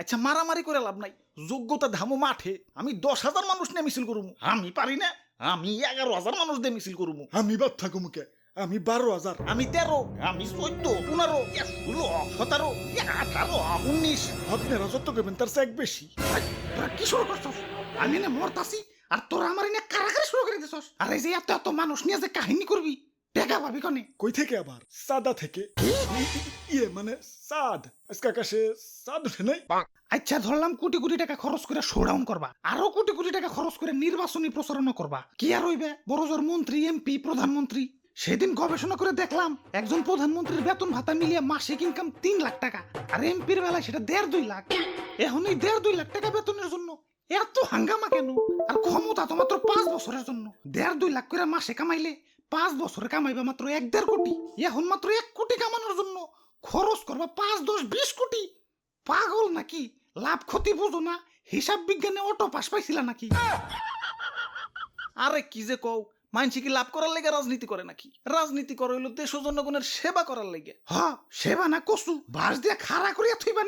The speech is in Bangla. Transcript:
আচ্ছা মারামারি করে লাভ নাই, যোগ্যতা ধামো মাঠে। আমি 10,000 মানুষ নিয়ে মিছিল করবো, আমি পারি না? আমি 11,000 মানুষ দিয়ে মিছিল করবো। আমি বাদ থাকো মুখে, আমি 12,000। আমি 13, আমি 14, 15, 16, 17, 18, 19। আপনারা যত করবেন তার চেয়ে এক বেশি। তোরা কি শুরু করছস? আমি এনে মরতাছি আর তোরা আমার এনে কারাকারি শুরু করে দিছস। আর এই যে এত এত মানুষ নিয়ে যে কাহিনী করবি, টাকা পাবি কনে? কই থেকে আবার? সাদা থেকে। ইয়ে মানে সাদ, আজকে আকাশে সাদ ওঠে নাই। আচ্ছা ধরলাম কোটি কোটি টাকা খরচ করে শোডাউন করবা, আরো কোটি কোটি টাকা খরচ করে নির্বাচনী প্রচারণা করবা, কি আর হইবে? বড় জোর মন্ত্রী, এমপি, প্রধানমন্ত্রী। সেদিন গবেষণা করে দেখলাম একজন প্রধানমন্ত্রীর বেতন ভাতা মিলিয়ে মাসিক ইনকাম 3 লাখ টাকা, আর এমপির বেলায় সেটা 1.5-2 লাখ। এখন এই 1.5-2 লাখ টাকা বেতনের জন্য এত হাঙ্গামা কেন? আর ক্ষমতা তো মাত্র 5 বছরের জন্য। 1.5-2 লাখ করে মাসে কামাইলে 5 বছরে কামাইবা মাত্র 1-1.5 কোটি। এখন মাত্র 1 কোটি কামানোর জন্য খরচ করবা 5-10-20 কোটি। পাগল নাকি? লাভ ক্ষতি বুঝো না? হিসাব বিজ্ঞানে অটো পাস পাইছিলা নাকি? আরে কি যে কও, মানসি কি লাভ করার লেগে রাজনীতি করে নাকি? রাজনীতি করে হইলো দেশ ও জনগণের সেবা করার লেগে। হ্যাঁ, সেবা না কসু বাস দিয়া খাড়া করিয়া থইবা